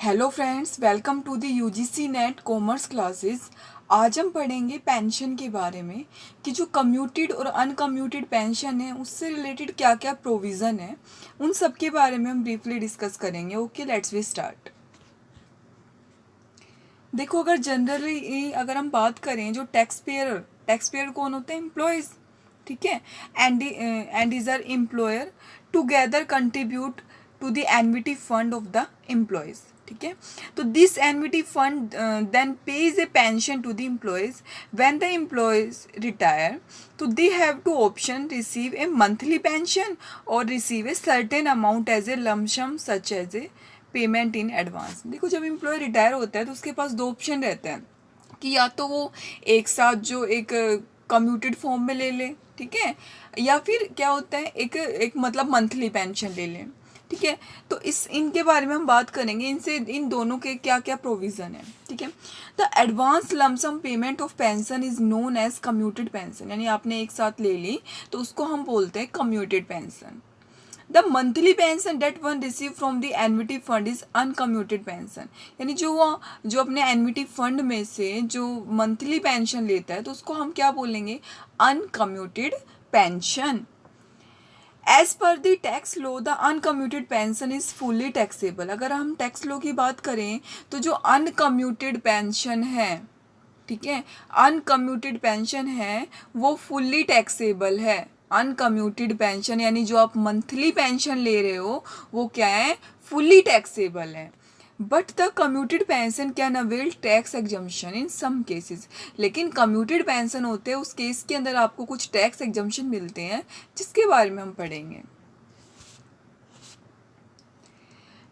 Hello friends, welcome to the UGC NET commerce classes. आज हम पढ़ेंगे पेंशन के बारे में कि जो कम्यूटेड और अनकम्यूटेड पेंशन है उससे रिलेटेड क्या क्या प्रोविज़न है, उन सब के बारे में हम ब्रीफली डिस्कस करेंगे। Okay, let's we start. देखो, अगर जनरली अगर हम बात करें, जो टैक्स पेयर कौन होते हैं? एम्प्लॉयज़, ठीक है। And is are employer together contribute to the annuity fund of the employees, ठीक है। तो this annuity fund then pays a pension to the employees when the employees retire. तो they have two option receive a monthly pension और receive a certain amount as a lump sum such as a payment in advance. देखो, जब employ retire होता है तो उसके पास दो option रहते हैं कि या तो वो एक साथ जो एक कम्यूटेड फॉर्म में ले ले, ठीक है, या फिर क्या होता है एक मतलब मंथली पेंशन ले लें, ठीक है। तो इनके बारे में हम बात करेंगे, इनसे इन दोनों के क्या क्या प्रोविज़न है, ठीक है। The advance lump sum payment of pension is known as commuted pension, यानी आपने एक साथ ले ली तो उसको हम बोलते हैं commuted pension. The monthly pension that one receive from the annuity fund is uncommuted pension, यानी जो अपने एनविटी फंड में से जो मंथली पेंशन लेता है तो उसको हम क्या बोलेंगे? Uncommuted pension. As per the tax law the uncommuted pension is fully taxable. अगर हम टैक्स लॉ की बात करें तो जो अनकम्यूटेड पेंशन है, ठीक है, अनकम्यूटेड पेंशन है वो फुल्ली टैक्सेबल है। अनकम्यूटेड पेंशन यानी जो आप मंथली पेंशन ले रहे हो वो क्या है? फुल्ली टैक्सेबल है। But the commuted pension can avail tax exemption in some cases. लेकिन कम्यूटेड पेंशन होते हैं उस केस के अंदर आपको कुछ टैक्स एग्जम्पशन मिलते हैं, जिसके बारे में हम पढ़ेंगे।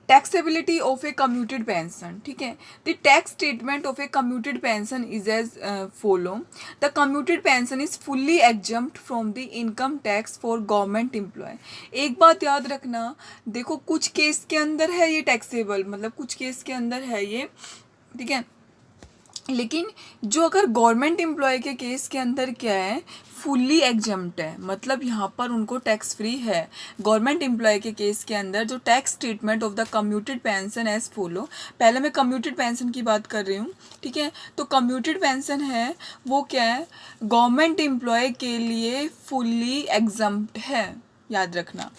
Taxability of a commuted pension, ठीक है। The tax treatment of a commuted pension is as follow. The commuted pension is fully exempt from the income tax for government employ. एक बात याद रखना, देखो कुछ केस के अंदर है ये टैक्सेबल, मतलब कुछ केस के अंदर है ये, ठीक है। लेकिन जो अगर गवर्नमेंट एम्प्लॉय के केस के अंदर क्या है? फुल्ली एग्जम्प्ट है, मतलब यहाँ पर उनको टैक्स फ्री है। गवर्नमेंट एम्प्लॉय के केस के अंदर जो tax treatment of the commuted pension as follow. पहले मैं कम्यूटेड पेंशन की बात कर रही हूँ, ठीक है। तो कम्यूटेड पेंशन है वो क्या है? गवर्नमेंट एम्प्लॉय के लिए फुल्ली एग्जम्प्ट है, याद रखना।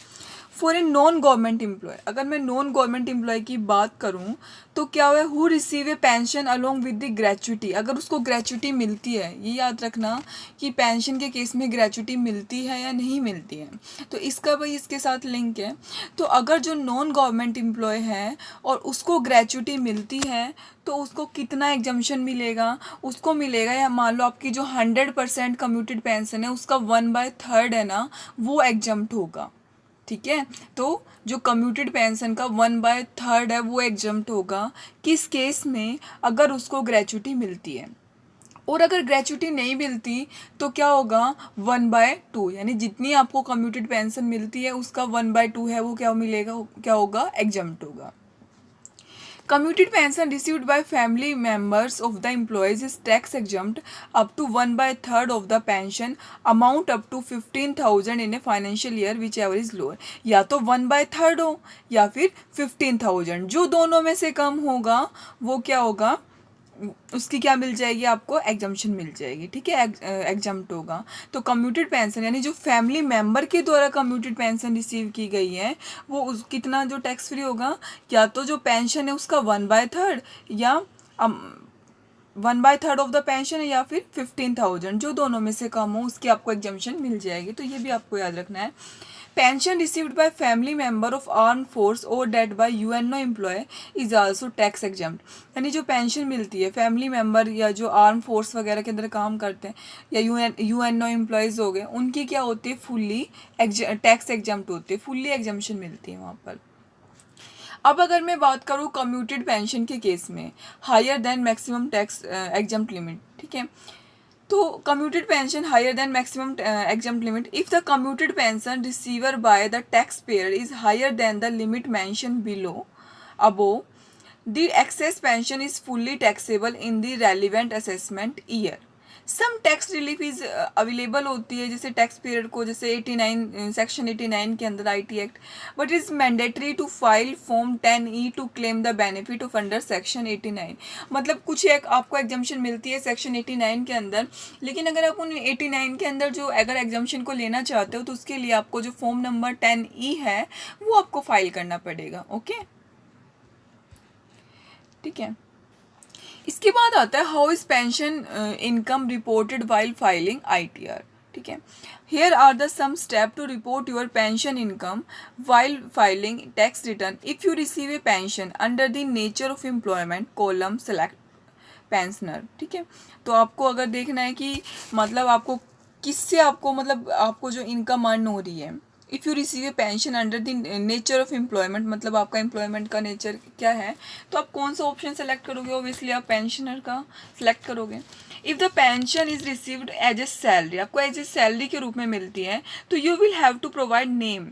For a non government employ, अगर मैं नॉन गवर्नमेंट एम्प्लॉय की बात करूं तो क्या हुआ? Who receive a pension along with the gratuity. अगर उसको ग्रेचुटी मिलती है, ये याद रखना कि पेंशन के केस में ग्रेचुटी मिलती है या नहीं मिलती है, तो इसका भाई इसके साथ लिंक है। तो अगर जो नॉन गवर्नमेंट एम्प्लॉय है और उसको ग्रेचुटी मिलती है तो उसको कितना एग्जम्पशन मिलेगा? उसको मिलेगा, या मान लो आपकी जो 100% कम्यूटेड पेंशन है उसका 1/3 है ना, वो एग्जम्प्ट होगा, ठीक है। तो जो कम्यूटेड पेंशन का 1/3 है वो एग्जम्प्ट होगा। किस केस में? अगर उसको ग्रेचुटी मिलती है। और अगर ग्रेचुटी नहीं मिलती तो क्या होगा? 1/2, यानी जितनी आपको कम्यूटेड पेंशन मिलती है उसका 1/2 है वो क्या मिलेगा? क्या होगा? एग्जम्प्ट होगा। Commuted pension received by family members of the employees is tax exempt up to 1/3 of the pension amount up to 15,000 in a financial year whichever is lower। या तो 1/3 हो या फिर 15,000, जो दोनों में से कम होगा वो क्या होगा? उसकी क्या मिल जाएगी? आपको एग्जम्पशन मिल जाएगी, ठीक है, एग्जम्प्ट होगा। तो कम्यूटेड पेंशन यानी जो फैमिली मेंबर के द्वारा कम्यूटेड पेंशन रिसीव की गई है वो कितना जो टैक्स फ्री होगा? या तो जो पेंशन है उसका 1/3 या 1/3 ऑफ द पेंशन है या फिर 15,000, जो दोनों में से कम हो उसकी आपको एग्जम्पशन मिल जाएगी। तो ये भी आपको याद रखना है। Pension received by family member of arm force और that by UNO employee is also tax exempt. यानी जो पेंशन मिलती है फैमिली मेंबर या जो आर्म फोर्स वगैरह के अंदर काम करते हैं या यूएनओ एम्प्लॉयज़ हो गए, उनकी क्या होती है? फुल्ली टैक्स एग्जम्प्ट होती है, फुल्ली एग्जम्पशन मिलती है वहाँ पर। अब अगर मैं बात करूँ कम्यूटेड पेंशन के केस में, higher than maximum tax exempt limit, ठीक है। तो commuted pension higher than maximum exempt limit if the commuted pension receiver by the tax payer is higher than the limit mention below above the excess pension is fully taxable in the relevant assessment year. Some tax relief is available होती है जैसे tax period को, जैसे 89 section 89 के अंदर IT act, but is mandatory to file form 10E to claim the benefit of under section 89। मतलब कुछ एक आपको एग्जाम्शन मिलती है सेक्शन 89 के अंदर, लेकिन अगर आप उन 89 के अंदर जो अगर एग्जाम्शन को लेना चाहते हो तो उसके लिए आपको जो फॉर्म नंबर 10E है वो आपको फाइल करना पड़ेगा। ओके, ठीक है। इसके बाद आता है how is pension income reported while filing ITR। ठीक है, here are the some step to report your pension income while filing tax return. If you receive a pension under the nature of employment column select pensioner. ठीक है, तो आपको अगर देखना है कि मतलब आपको किससे आपको मतलब आपको जो इनकम अर्न हो रही है। If you receive a pension under the nature of employment, मतलब आपका एम्प्लॉयमेंट का नेचर क्या है, तो आप कौन सा ऑप्शन सेलेक्ट करोगे, ऑब्वियसली आप पेंशनर का सेलेक्ट करोगे। If the pension is received as a salary, आपको एज ए सैलरी के रूप में मिलती है, तो you will have to provide name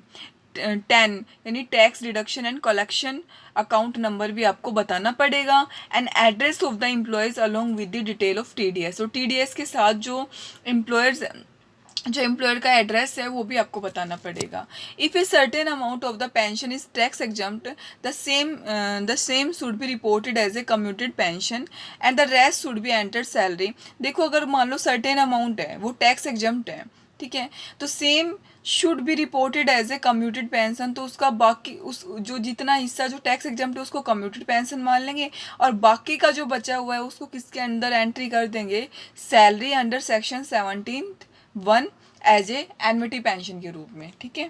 10 यानी tax deduction and collection account number भी आपको बताना पड़ेगा, and address of the employees along with the detail of TDS। और TDS के साथ जो एम्प्लॉयर का एड्रेस है वो भी आपको बताना पड़ेगा। If a certain amount of the pension is tax exempt, the same should be reported as a commuted pension and the rest should be entered salary. देखो अगर मान लो सर्टेन अमाउंट है वो टैक्स एग्जम्प्ट है, ठीक है, तो same should be reported as a commuted pension, तो उसका बाकी उस जो जितना हिस्सा जो टैक्स एग्जम्प्ट है उसको कम्यूटेड पेंशन मान लेंगे, और बाकी का जो बचा हुआ है उसको किसके अंदर एंट्री कर देंगे, salary under section 17(1) as a annuity pension के रूप में। ठीक है,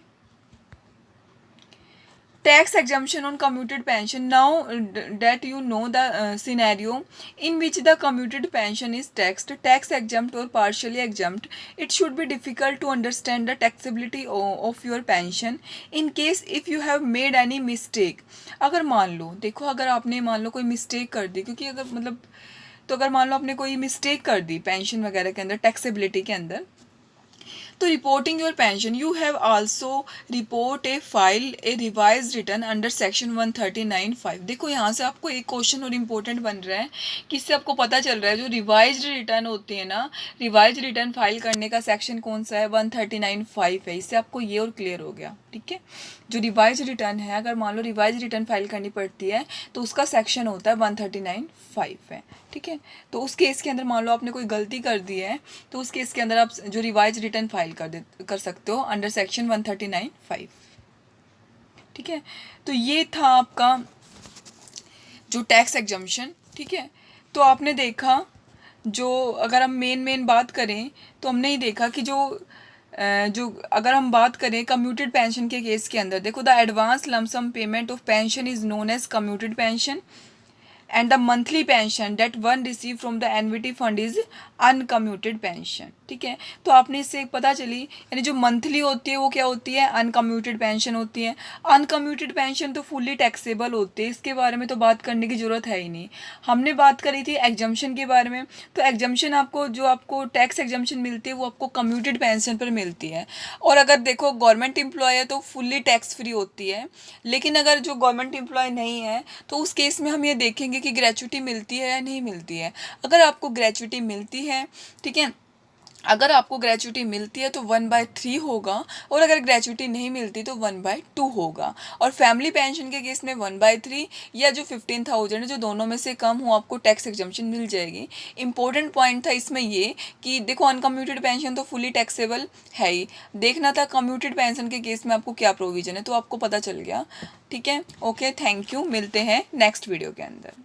tax exemption on commuted pension. Now that you know the scenario in which the commuted pension is tax exempt और partially exempt, it should be difficult to understand the taxability of your pension in case if you have made any mistake. अगर मान लो, देखो अगर आपने मान लो कोई mistake कर दी, क्योंकि अगर मतलब तो अगर मान लो आपने कोई मिस्टेक कर दी पेंशन वगैरह के अंदर, टैक्सेबिलिटी के अंदर, तो reporting your pension you have also report A file A revise return under section 139(5). देखो यहाँ से आपको एक क्वेश्चन और इम्पोर्टेंट बन रहा है कि इससे आपको पता चल रहा है जो रिवाइज रिटर्न होती है ना, रिवाइज रिटर्न फाइल करने का सेक्शन कौन सा है, 139(5) है। इससे आपको ये और क्लियर हो गया। ठीक है, जो रिवाइज रिटर्न है, अगर मान लो रिवाइज रिटर्न फाइल करनी पड़ती है तो उसका सेक्शन होता है 139(5) है। ठीक है, तो उस केस के अंदर मान लो आपने कोई गलती कर दी है तो उस केस के अंदर आप जो रिवाइज रिटर्न फाइल कर सकते हो अंडर सेक्शन 139(5). ठीक है, तो ये था आपका जो टैक्स एग्जम्पशन। ठीक है, तो आपने देखा जो अगर हम मेन बात करें तो हमने ही देखा कि जो अगर हम बात करें कम्यूटेड पेंशन के केस के अंदर, देखो the advance lump sum payment of pension is known as commuted pension and the monthly pension that one receive from the annuity fund is uncommuted pension. ठीक है, तो आपने इससे पता चली यानी जो मंथली होती है वो क्या होती है, अनकम्यूटेड पेंशन होती है। अनकम्यूटेड पेंशन तो फुल्ली टैक्सेबल होती है, इसके बारे में तो बात करने की ज़रूरत है ही नहीं। हमने बात करी थी एग्जम्पशन के बारे में, तो एग्जम्पशन आपको जो आपको टैक्स एग्जम्पशन मिलती है वो आपको कम्यूटेड पेंशन पर मिलती है। और अगर देखो गवर्नमेंट एम्प्लॉय है तो फुल्ली टैक्स फ्री होती है, लेकिन अगर जो गवर्नमेंट एम्प्लॉय नहीं है तो उस केस में हम ये देखेंगे कि ग्रेच्युटी मिलती है या नहीं मिलती है। अगर आपको ग्रेच्युटी मिलती है, ठीक है, अगर आपको ग्रेच्युटी मिलती है तो 1/3 होगा, और अगर ग्रेच्युटी नहीं मिलती तो 1/2 होगा। और फैमिली पेंशन के केस में 1/3 या जो 15,000 है, जो दोनों में से कम हो, आपको टैक्स एग्जम्पशन मिल जाएगी। इंपॉर्टेंट पॉइंट था इसमें ये कि देखो अनकम्यूटेड पेंशन तो फुली टैक्सेबल है ही, देखना था कम्यूटेड पेंशन के केस में आपको क्या प्रोविजन है, तो आपको पता चल गया। ठीक है, ओके, थैंक यू, मिलते हैं नेक्स्ट वीडियो के अंदर।